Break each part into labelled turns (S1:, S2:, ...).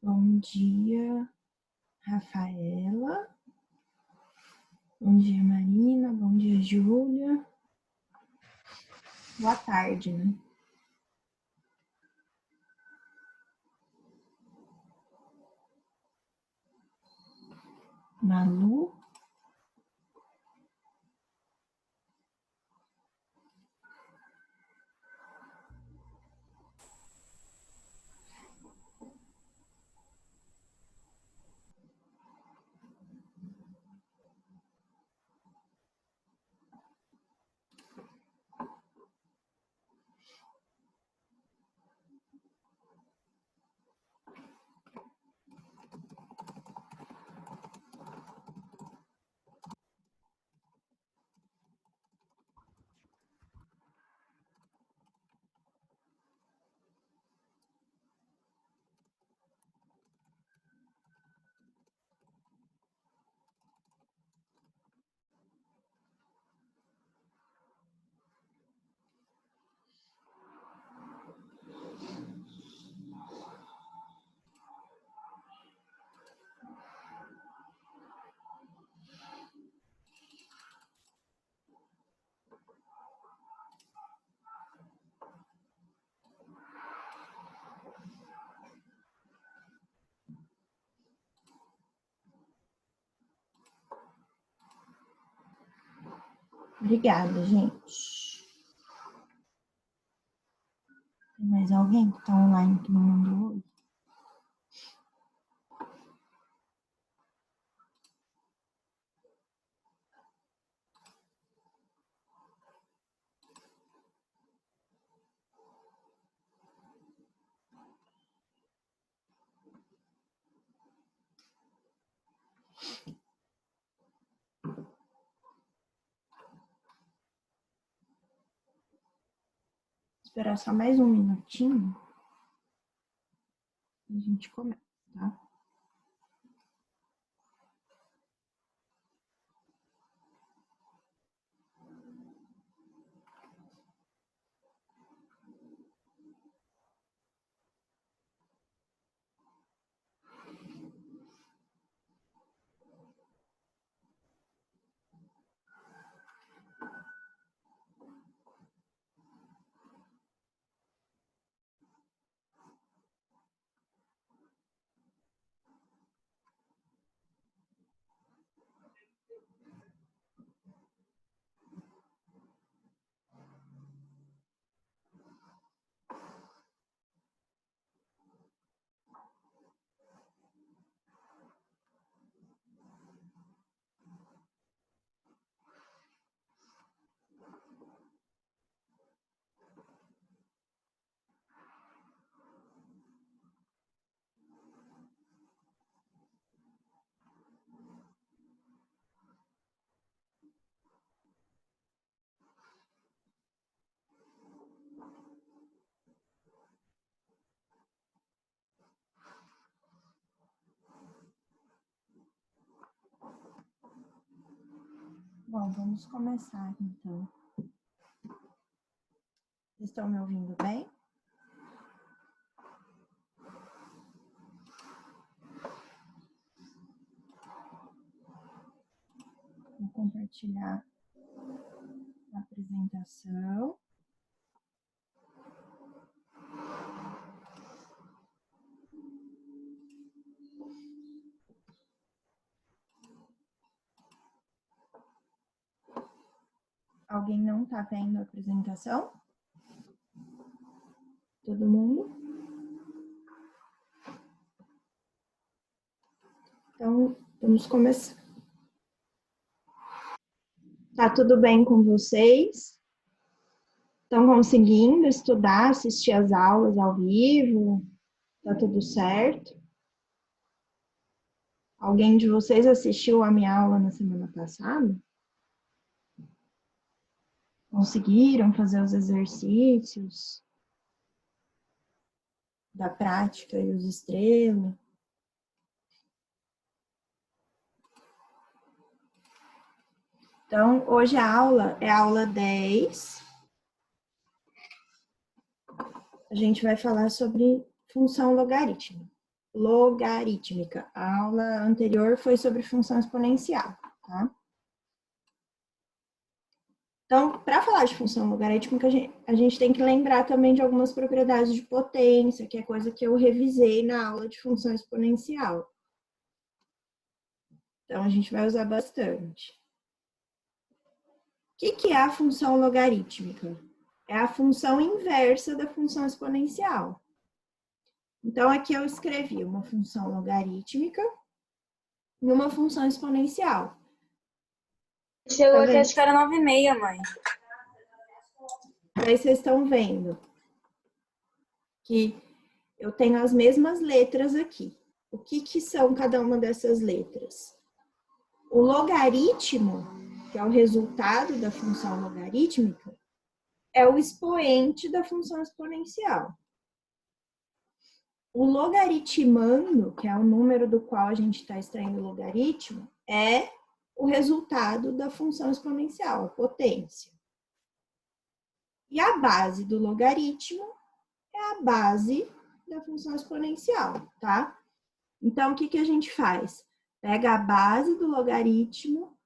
S1: Bom dia, Rafaela. Bom dia, Marina. Bom dia, Júlia. Boa tarde, né? Malu. Obrigada, gente. Tem mais alguém que está online que não mandou oi? Esperar só mais um minutinho e a gente começa, tá? Bom, vamos começar então. Estão me ouvindo bem? Vou compartilhar a apresentação. Alguém não está vendo a apresentação? Todo mundo? Então, vamos começar. Tá tudo bem com vocês? Estão conseguindo estudar, assistir às aulas ao vivo? Tá tudo certo? Alguém de vocês assistiu a minha aula na semana passada? Conseguiram fazer os exercícios da prática e os estrelas? Então, hoje a aula é a aula 10. A gente vai falar sobre função logarítmica. logarítmica. A aula anterior foi sobre função exponencial, tá? Então, para falar de função logarítmica, a gente tem que lembrar também de algumas propriedades de potência, que é coisa que eu revisei na aula de função exponencial. Então, a gente vai usar bastante. O que é a função logarítmica? É a função inversa da função exponencial. Então, aqui eu escrevi uma função logarítmica e uma função exponencial.
S2: Chegou
S1: Tá
S2: aqui,
S1: vendo?
S2: acho que era 9h30, mãe.
S1: Aí vocês estão vendo que eu tenho as mesmas letras aqui. O que são cada uma dessas letras? O logaritmo, que é o resultado da função logarítmica, é o expoente da função exponencial. O logaritmando, que é o número do qual a gente está extraindo o logaritmo, é o resultado da função exponencial, a potência. E a base do logaritmo é a base da função exponencial, tá? Então, o que a gente faz? Pega a base do logaritmo,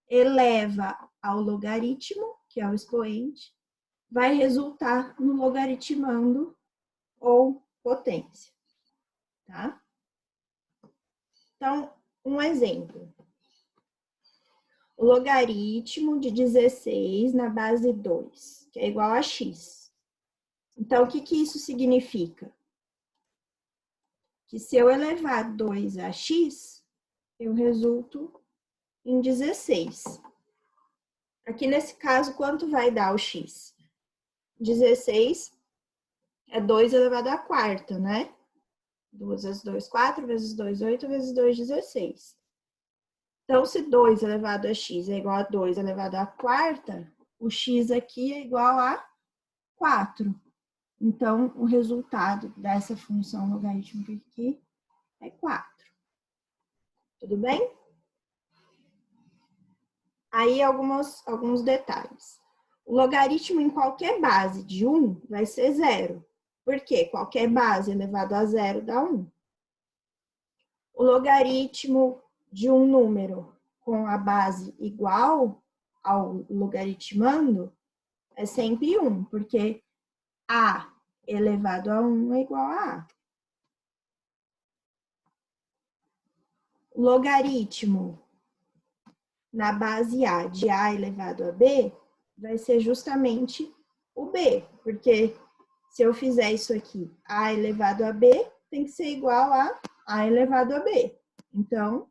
S1: eleva ao logaritmo, que é o expoente, vai resultar no logaritmando ou potência, tá? Então, um exemplo. O logaritmo de 16 na base 2, que é igual a x. Então, o que isso significa? Que se eu elevar 2 a x, eu resulto em 16. Aqui nesse caso, quanto vai dar o x? 16 é 2 elevado à quarta, né? 2 vezes 2, 4, vezes 2, 8, vezes 2, 16. Então, se 2 elevado a x é igual a 2 elevado à quarta, o x aqui é igual a 4. Então, o resultado dessa função logarítmica aqui é 4. Tudo bem? Aí, alguns detalhes. O logaritmo em qualquer base de 1 vai ser 0. Por quê? Qualquer base elevado a 0 dá 1. O logaritmo de um número com a base igual ao logaritmando é sempre 1, porque a elevado a 1 é igual a a. O logaritmo na base a de a elevado a b vai ser justamente o b, porque se eu fizer isso aqui, a elevado a b tem que ser igual a elevado a b. Então,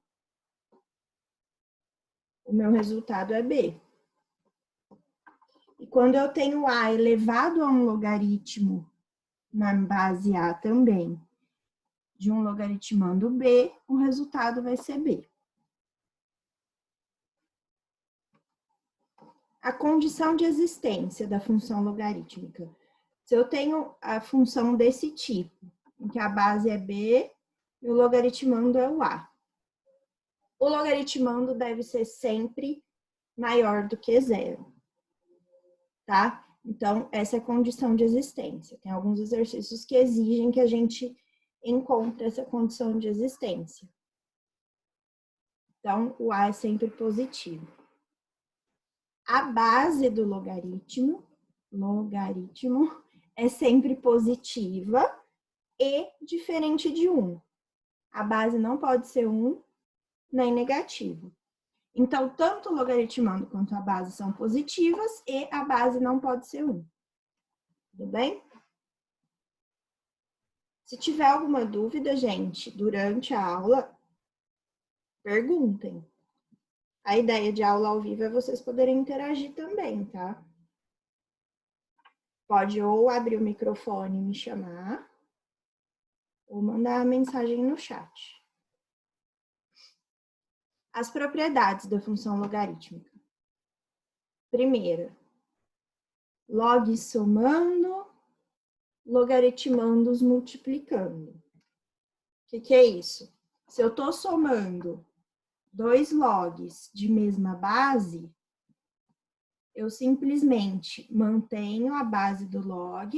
S1: o meu resultado é b. E quando eu tenho a elevado a um logaritmo na base a também, de um logaritmando b, o resultado vai ser b. A condição de existência da função logarítmica. Se eu tenho a função desse tipo, em que a base é b e o logaritmando é o a. O logaritmando deve ser sempre maior do que 0, tá? Então, essa é a condição de existência. Tem alguns exercícios que exigem que a gente encontre essa condição de existência. Então, o a é sempre positivo. A base do logaritmo é sempre positiva e diferente de 1. A base não pode ser 1 nem negativo. Então, tanto o logaritmando quanto a base são positivas e a base não pode ser 1. Tudo bem? Se tiver alguma dúvida, gente, durante a aula, perguntem. A ideia de aula ao vivo é vocês poderem interagir também, tá? Pode ou abrir o microfone e me chamar, ou mandar a mensagem no chat. As propriedades da função logarítmica. Primeira, log somando, logaritmandos multiplicando. O que é isso? Se eu estou somando 2 logs de mesma base, eu simplesmente mantenho a base do log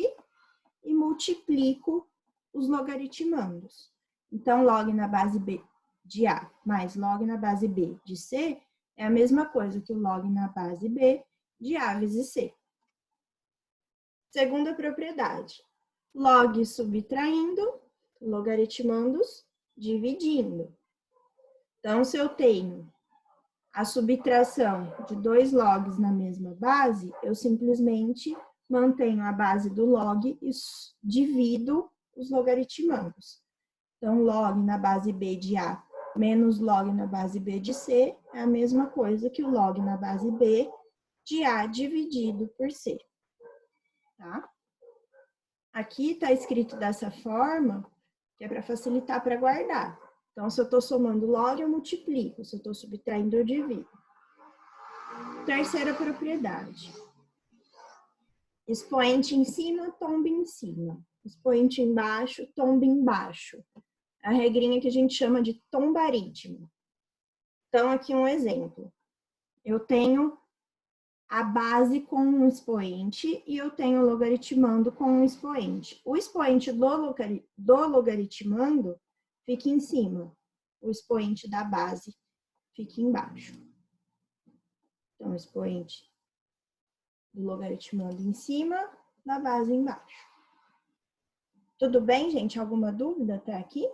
S1: e multiplico os logaritmandos. Então, log na base B de A mais log na base B de C é a mesma coisa que o log na base B de A vezes C. Segunda propriedade, log subtraindo, logaritmandos, dividindo. Então, se eu tenho a subtração de 2 logs na mesma base, eu simplesmente mantenho a base do log e divido os logaritmandos. Então, log na base B de A menos log na base B de C é a mesma coisa que o log na base B de A dividido por C. Tá? Aqui está escrito dessa forma, que é para facilitar para guardar. Então, se eu estou somando log, eu multiplico. Se eu estou subtraindo, eu divido. Terceira propriedade. Expoente em cima, tomba em cima. Expoente embaixo, tomba embaixo. A regrinha que a gente chama de tombaritmo. Então, aqui um exemplo. Eu tenho a base com um expoente e eu tenho logaritmando com um expoente. O expoente do logaritmando fica em cima. O expoente da base fica embaixo. Então, o expoente do logaritmando em cima, da base embaixo. Tudo bem, gente? Alguma dúvida até aqui?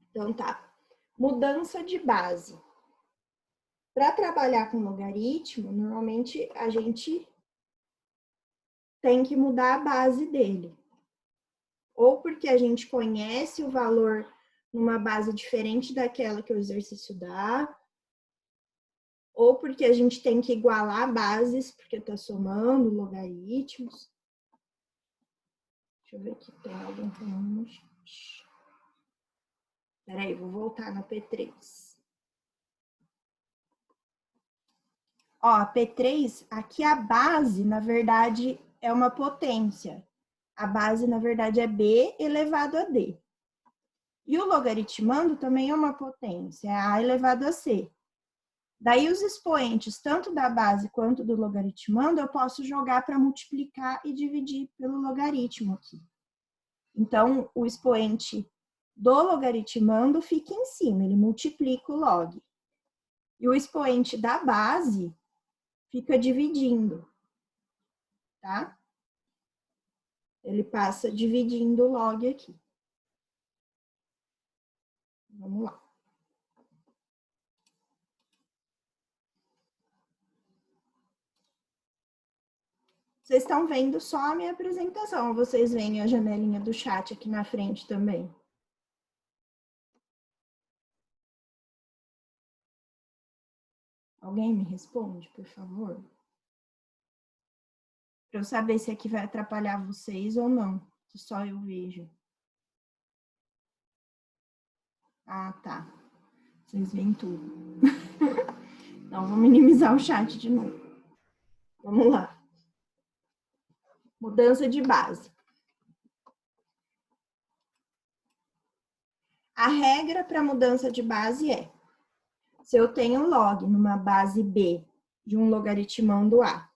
S1: Então, tá. Mudança de base. Para trabalhar com logaritmo, normalmente a gente tem que mudar a base dele. Ou porque a gente conhece o valor numa base diferente daquela que o exercício dá, ou porque a gente tem que igualar bases, porque está somando logaritmos. Deixa eu ver aqui, tem alguém falando no chat. Peraí, vou voltar na P3. Ó, a P3, aqui a base, na verdade, é uma potência. A base, na verdade, é B elevado a D. E o logaritmando também é uma potência, é A elevado a C. Daí, os expoentes, tanto da base quanto do logaritmando, eu posso jogar para multiplicar e dividir pelo logaritmo aqui. Então, o expoente do logaritmando fica em cima, ele multiplica o log. E o expoente da base fica dividindo, tá? Ele passa dividindo o log aqui. Vamos lá. Vocês estão vendo só a minha apresentação, ou vocês veem a janelinha do chat aqui na frente também? Alguém me responde, por favor? Para eu saber se aqui vai atrapalhar vocês ou não, se só eu vejo. Ah, tá. Vocês veem tudo. Então, vou minimizar o chat de novo. Vamos lá. Mudança de base. A regra para mudança de base é: se eu tenho log numa base B de um logaritmando A,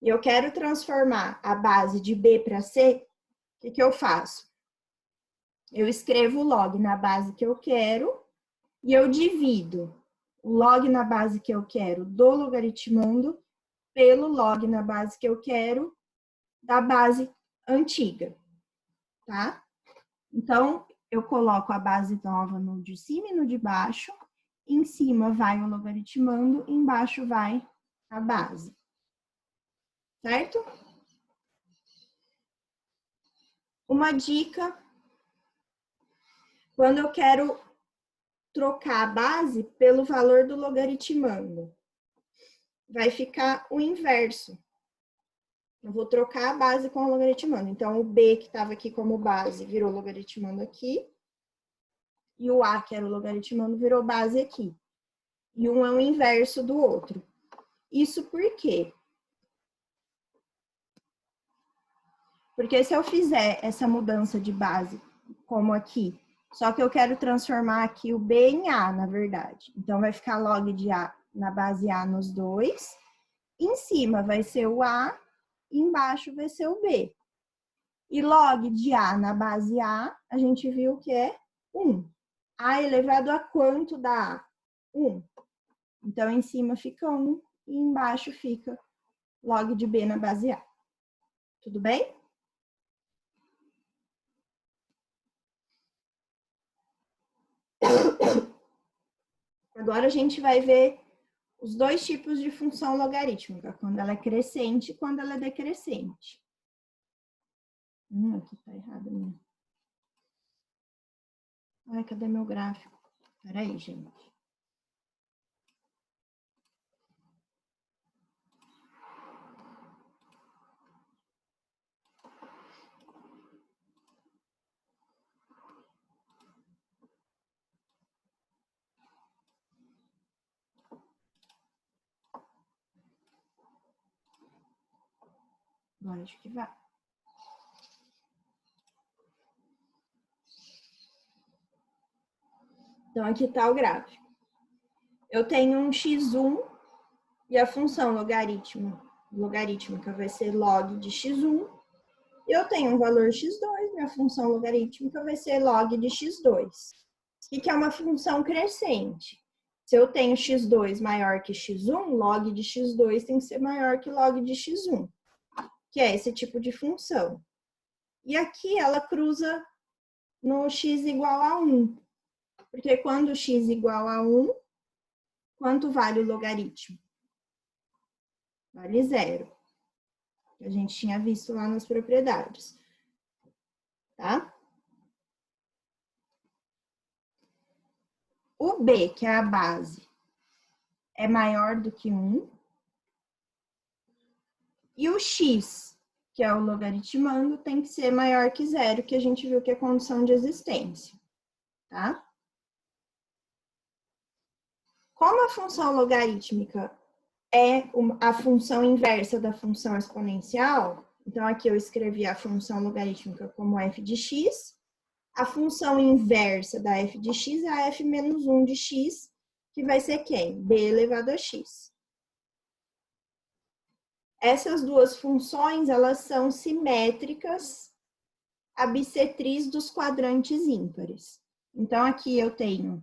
S1: e eu quero transformar a base de B para C, o que eu faço? Eu escrevo o log na base que eu quero e eu divido o log na base que eu quero do logaritmando pelo log na base que eu quero da base antiga, tá? Então, eu coloco a base nova no de cima e no de baixo, em cima vai o logaritmando, embaixo vai a base. Certo? Uma dica, quando eu quero trocar a base pelo valor do logaritmando, vai ficar o inverso. Eu vou trocar a base com o logaritmando. Então, o B que estava aqui como base virou logaritmando aqui. E o A, que era o logaritmando, virou base aqui. E um é o inverso do outro. Isso por quê? Porque se eu fizer essa mudança de base, como aqui, só que eu quero transformar aqui o B em A, na verdade. Então, vai ficar log de A na base A nos dois. Em cima vai ser o A e embaixo vai ser o B. E log de A na base A, a gente viu que é 1. A elevado a quanto dá A? 1. Então, em cima fica 1 e embaixo fica log de B na base A. Tudo bem? Agora a gente vai ver os dois tipos de função logarítmica, quando ela é crescente e quando ela é decrescente. Aqui tá errado mesmo. Ai, cadê meu gráfico? Peraí, gente. Agora acho que vai. Então, aqui está o gráfico. Eu tenho um x1 e a função logarítmica vai ser log de x1. E eu tenho um valor x2, minha função logarítmica vai ser log de x2. O que é uma função crescente? Se eu tenho x2 maior que x1, log de x2 tem que ser maior que log de x1, que é esse tipo de função. E aqui ela cruza no x igual a 1, porque quando x igual a 1, quanto vale o logaritmo? Vale 0. Que a gente tinha visto lá nas propriedades. Tá? O b, que é a base, é maior do que 1. E o x, que é o logaritmando, tem que ser maior que 0, que a gente viu que é condição de existência. Tá? Como a função logarítmica é a função inversa da função exponencial, então aqui eu escrevi a função logarítmica como f de x, a função inversa da f de x é a f menos 1 de x, que vai ser quem? B elevado a x. Essas duas funções, elas são simétricas à bissetriz dos quadrantes ímpares. Então, aqui eu tenho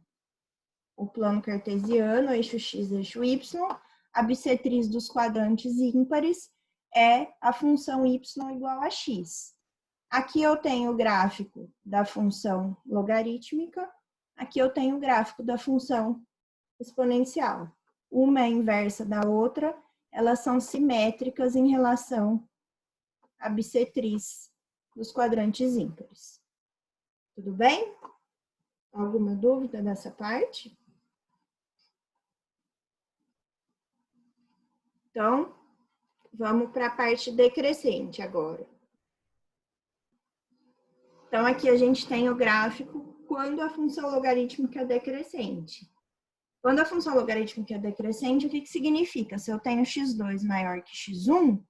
S1: o plano cartesiano, eixo x, eixo y, a bissetriz dos quadrantes ímpares é a função y igual a x. Aqui eu tenho o gráfico da função logarítmica, aqui eu tenho o gráfico da função exponencial. Uma é inversa da outra, elas são simétricas em relação à bissetriz dos quadrantes ímpares. Tudo bem? Alguma dúvida dessa parte? Então, vamos para a parte decrescente agora. Então, aqui a gente tem o gráfico quando a função logarítmica é decrescente. Quando a função logarítmica é decrescente, o que significa? Se eu tenho x2 maior que x1,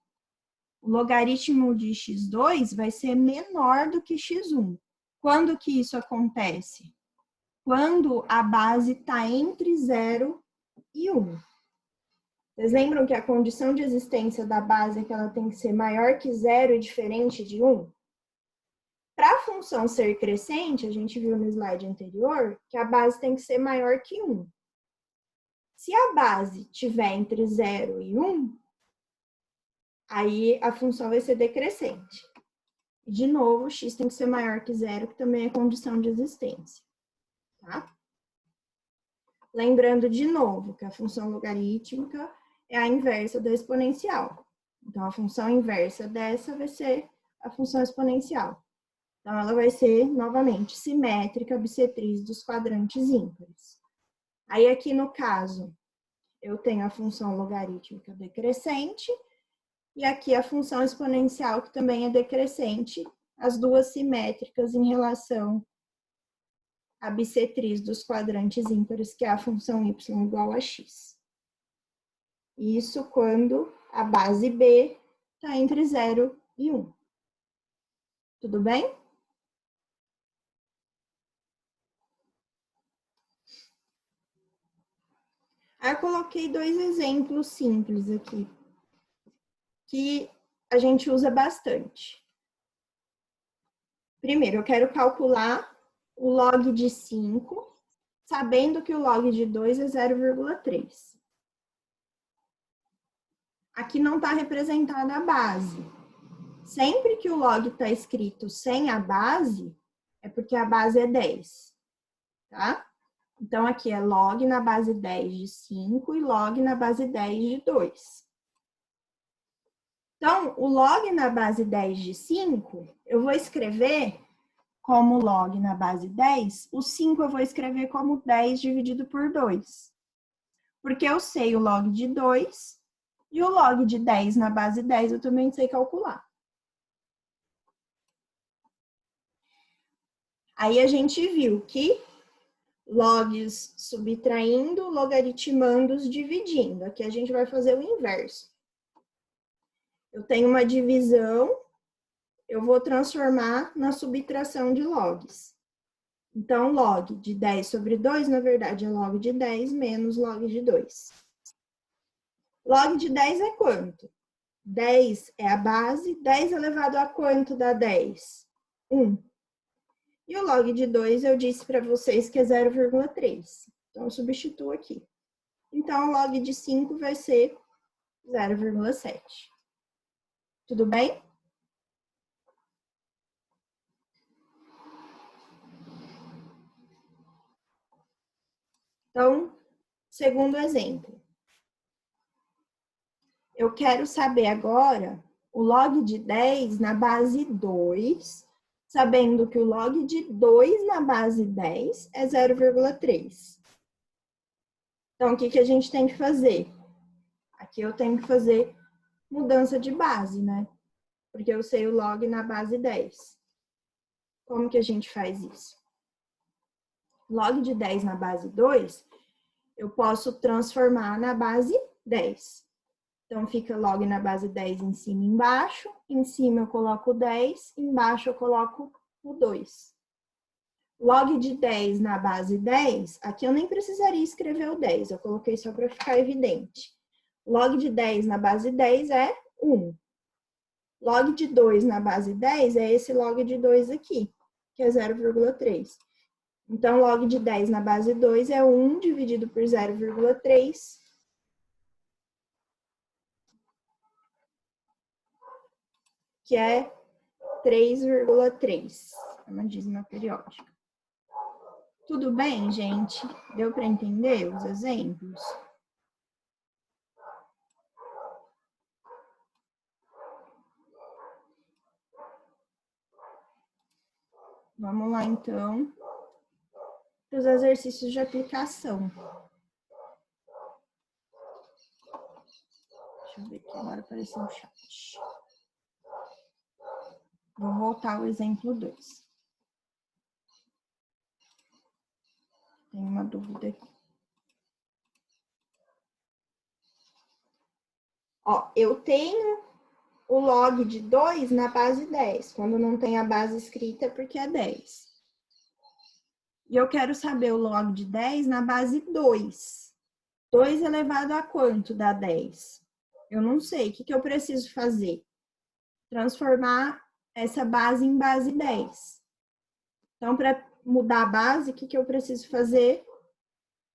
S1: o logaritmo de x2 vai ser menor do que x1. Quando que isso acontece? Quando a base está entre 0 e 1. Vocês lembram que a condição de existência da base é que ela tem que ser maior que 0 e diferente de 1? Para a função ser crescente, a gente viu no slide anterior que a base tem que ser maior que 1. Se a base estiver entre 0 e 1, aí a função vai ser decrescente. De novo, x tem que ser maior que 0, que também é condição de existência. Tá? Lembrando de novo que a função logarítmica é a inversa da exponencial. Então, a função inversa dessa vai ser a função exponencial. Então, ela vai ser, novamente, simétrica, bissetriz dos quadrantes ímpares. Aí, aqui no caso, eu tenho a função logarítmica decrescente e aqui a função exponencial, que também é decrescente, as duas simétricas em relação à bissetriz dos quadrantes ímpares, que é a função y igual a x. Isso quando a base B está entre 0 e 1. Tudo bem? Aí eu coloquei dois exemplos simples aqui, que a gente usa bastante? Primeiro, eu quero calcular o log de 5, sabendo que o log de 2 é 0,3. Aqui não está representada a base. Sempre que o log está escrito sem a base, é porque a base é 10, tá? Então, aqui é log na base 10 de 5 e log na base 10 de 2. Então, o log na base 10 de 5, eu vou escrever como log na base 10, o 5 eu vou escrever como 10 dividido por 2. Porque eu sei o log de 2 e o log de 10 na base 10 eu também sei calcular. Aí a gente viu que logs subtraindo, logaritmandos dividindo. Aqui a gente vai fazer o inverso. Eu tenho uma divisão, eu vou transformar na subtração de logs. Então, log de 10 sobre 2, na verdade, é log de 10 menos log de 2. Log de 10 é quanto? 10 é a base, 10 elevado a quanto dá 10? 1. E o log de 2 eu disse para vocês que é 0,3. Então, eu substituo aqui. Então, o log de 5 vai ser 0,7. Tudo bem? Então, segundo exemplo. Eu quero saber agora o log de 10 na base 2, sabendo que o log de 2 na base 10 é 0,3. Então, o que a gente tem que fazer? Aqui eu tenho que fazer mudança de base, né? Porque eu sei o log na base 10. Como que a gente faz isso? Log de 10 na base 2, eu posso transformar na base 10. Então, fica log na base 10 em cima e embaixo. Em cima eu coloco o 10, embaixo eu coloco o 2. Log de 10 na base 10, aqui eu nem precisaria escrever o 10, eu coloquei só para ficar evidente. Log de 10 na base 10 é 1. Log de 2 na base 10 é esse log de 2 aqui, que é 0,3. Então, log de 10 na base 2 é 1 dividido por 0,3. Que é 3,3. É uma dízima periódica. Tudo bem, gente? Deu para entender os exemplos? Vamos lá, então, para os exercícios de aplicação. Deixa eu ver aqui, agora apareceu o chat. Vou voltar ao exemplo 2. Tem uma dúvida aqui. Ó, eu tenho o log de 2 na base 10. Quando não tem a base escrita é porque é 10. E eu quero saber o log de 10 na base 2. 2 elevado a quanto dá 10? Eu não sei. O que eu preciso fazer? Transformar essa base em base 10. Então, para mudar a base, o que eu preciso fazer?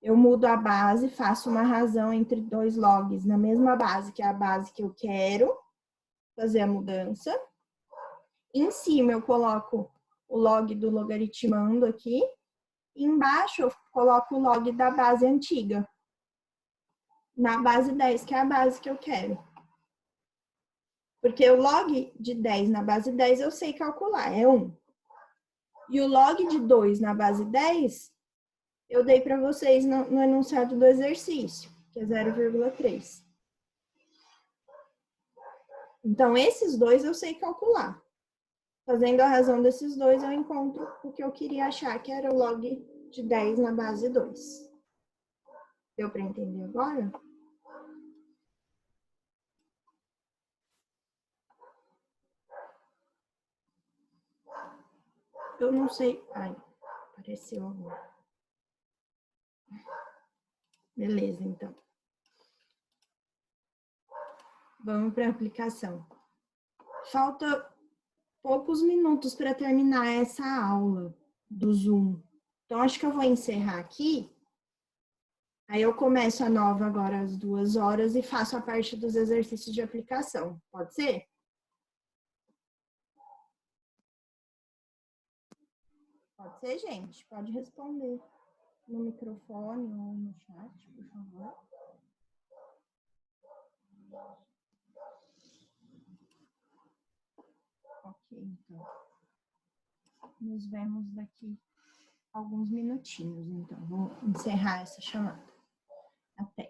S1: Eu mudo a base, faço uma razão entre dois logs na mesma base, que é a base que eu quero fazer a mudança. Em cima, eu coloco o log do logaritmando aqui. Embaixo, eu coloco o log da base antiga. Na base 10, que é a base que eu quero. Porque o log de 10 na base 10 eu sei calcular, é 1. E o log de 2 na base 10, eu dei para vocês no enunciado do exercício, que é 0,3. Então, esses dois eu sei calcular. Fazendo a razão desses dois, eu encontro o que eu queria achar, que era o log de 10 na base 2. Deu para entender agora? Eu não sei. Ai, apareceu agora. Beleza, então. Vamos para a aplicação. falta poucos minutos para terminar essa aula do Zoom. Então, acho que eu vou encerrar aqui. Aí eu começo a nova agora às 2 horas e faço a parte dos exercícios de aplicação. Pode ser? Pode ser, gente? Pode responder no microfone ou no chat, por favor. Ok, então. Nos vemos daqui alguns minutinhos, então. Vou encerrar essa chamada. Até.